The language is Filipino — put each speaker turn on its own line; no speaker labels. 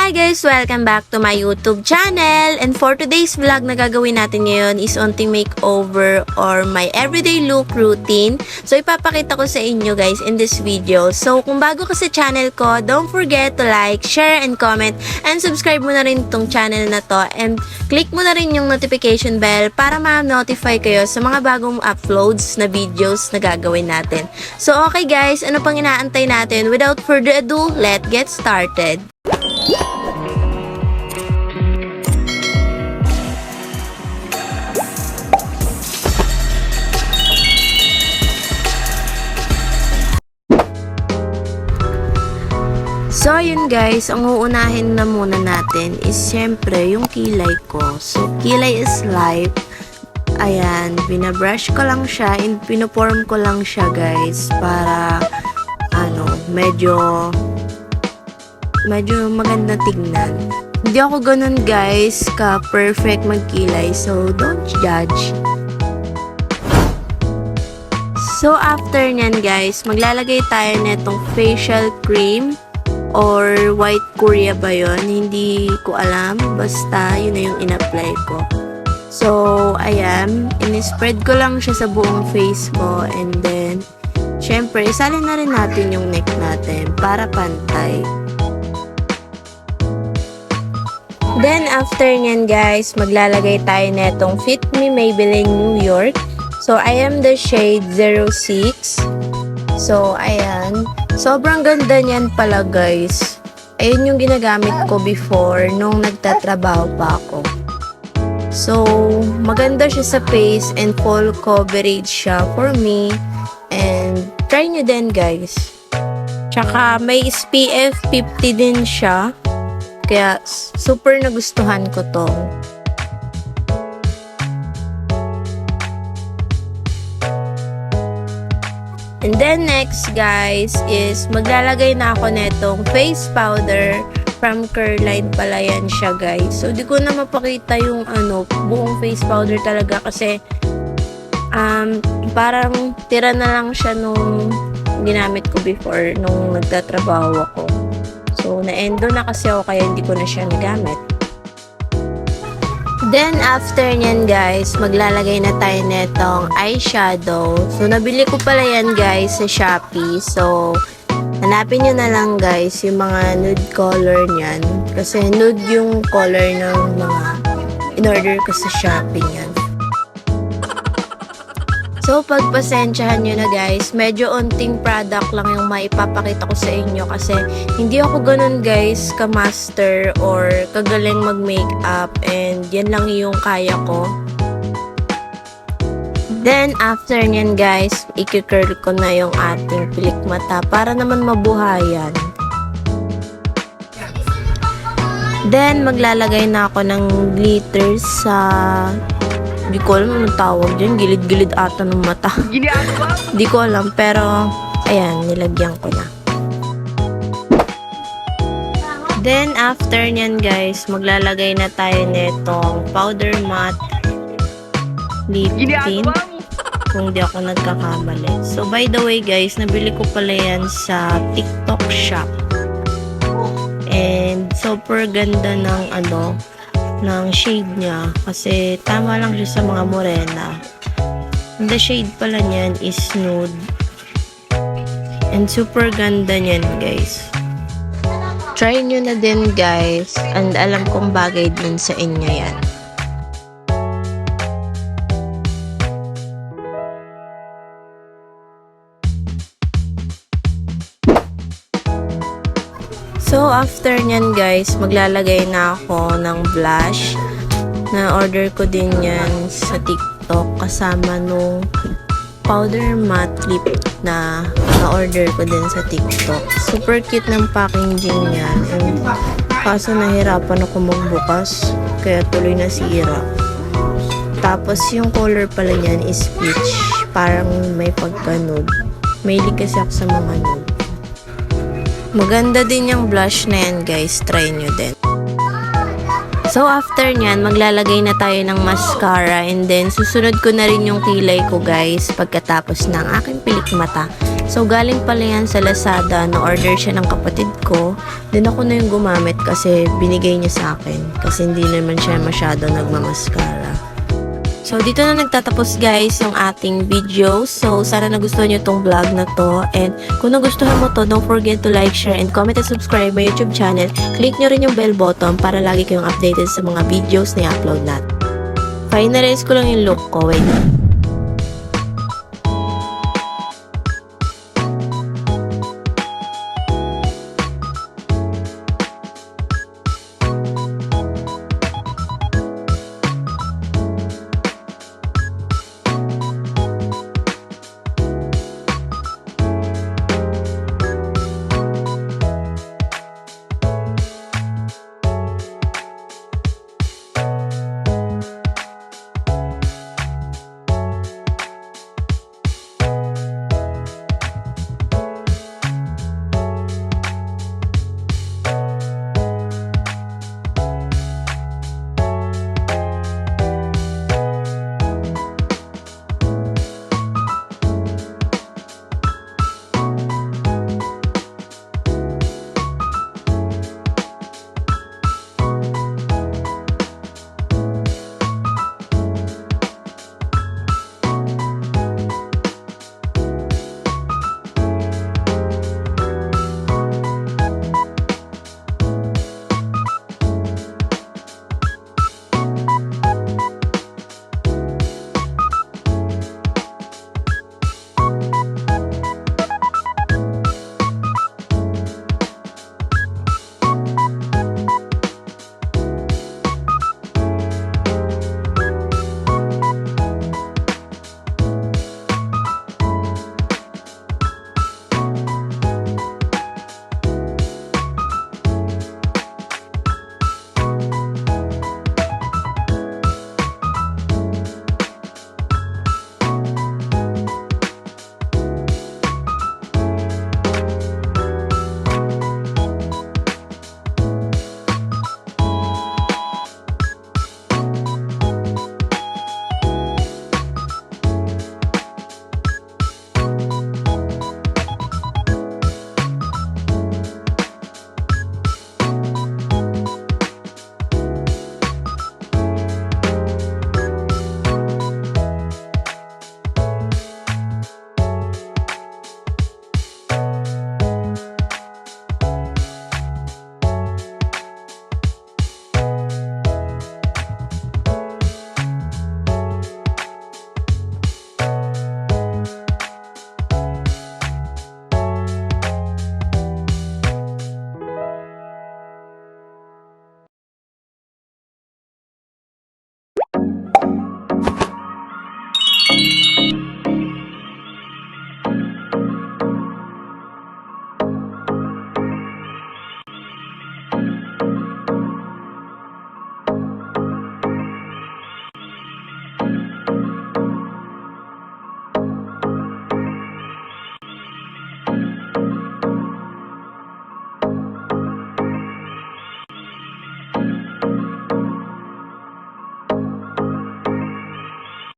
Hi guys! Welcome back to my YouTube channel. And for today's vlog na gagawin natin ngayon is onting makeover or my everyday look routine. So ipapakita ko sa inyo guys in this video. So kung bago ka sa channel ko, don't forget to like, share, and comment. And subscribe mo na rin tong channel na to. And click mo na rin yung notification bell para ma-notify kayo sa mga bagong uploads na videos na gagawin natin. So okay guys, ano pang inaantay natin? Without further ado, let's get started. So, yun guys, ang uunahin na muna natin is syempre yung kilay ko. So, kilay is life. Ayan, binabrush ko lang siya and pinoform ko lang siya guys para medyo maganda tignan. Hindi ako ganun guys ka-perfect magkilay, so don't judge. So, after nyan guys, maglalagay tayo netong facial cream or white Korea ba yun? Hindi ko alam. Basta, yun na yung in-apply ko. So, ayan. In-spread ko lang siya sa buong face ko. And then, syempre, isalin na rin natin yung neck natin para pantay. Then, after nyan guys, maglalagay tayo netong Fit Me Maybelline New York. So, I am the shade 06. So, ayan. Sobrang ganda niyan pala guys. Ayun yung ginagamit ko before nung nagtatrabaho pa ako. So, maganda siya sa face and full coverage siya for me. And try nyo din guys. Tsaka may SPF 50 din siya. Kaya super nagustuhan ko to. And then next guys is maglalagay na ako netong face powder from Careline pala yan siya guys. So di ko na mapakita yung buong face powder talaga kasi parang tira na lang siya nung ginamit ko before nung nagtatrabaho ako. So na-endo na kasi ako kaya hindi ko na siya nagamit. Then, after nyan guys, maglalagay na tayo netong eyeshadow. So, nabili ko pala yan guys sa Shopee. So, hanapin nyo na lang guys yung mga nude color nyan. Kasi nude yung color ng mga in-order ko sa Shopee nyan. So, pagpasensyahan nyo na guys, medyo onting product lang yung maipapakita ko sa inyo kasi hindi ako ganun guys ka-master or kagaling mag-makeup and yan lang yung kaya ko. Then, after nyan guys, i-curl ko na yung ating pilik mata para naman mabuhayan. Then, maglalagay na ako ng glitters sa... Hindi ko alam anong tawag dyan. Gilid-gilid ata ng mata. Hindi ko alam. Pero, ayan, nilagyan ko na. Then, after nyan guys, maglalagay na tayo netong powder matte lip tint. Kung di ako nagkakamali. So, by the way guys, nabili ko pala yan sa TikTok shop. And, super ganda ng ng shade niya kasi tama lang siya sa mga morena. And the shade pala niyan is nude. And super ganda niyan guys. Try nyo na din guys and alam kong bagay din sa inyo yan. So, after nyan guys, maglalagay na ako ng blush. Na-order ko din yan sa TikTok kasama nung powder matte lip na na-order ko din sa TikTok. Super cute ng packaging niya. And kaso nahirapan ako magbukas, kaya tuloy nasira. Tapos, yung color pala niyan is peach. Parang may pagka-nude. Mahilig kasi ako sa mga nude. Maganda din yung blush na yan guys, try nyo din. So, after nyan, maglalagay na tayo ng mascara and then susunod ko na rin yung kilay ko guys pagkatapos ng aking pilik mata. So, galing pala yan sa Lazada, na-order siya ng kapatid ko. Then ako na yung gumamit kasi binigay niya sa akin kasi hindi naman siya masyado nagmamaskara. So, dito na nagtatapos guys yung ating video. So, sana nagustuhan nyo tong vlog na to. And kung nagustuhan mo to, don't forget to like, share, and comment and subscribe my YouTube channel. Click nyo rin yung bell button para lagi kayong updated sa mga videos na i-upload natin. Finalize ko lang yung look ko. Wait.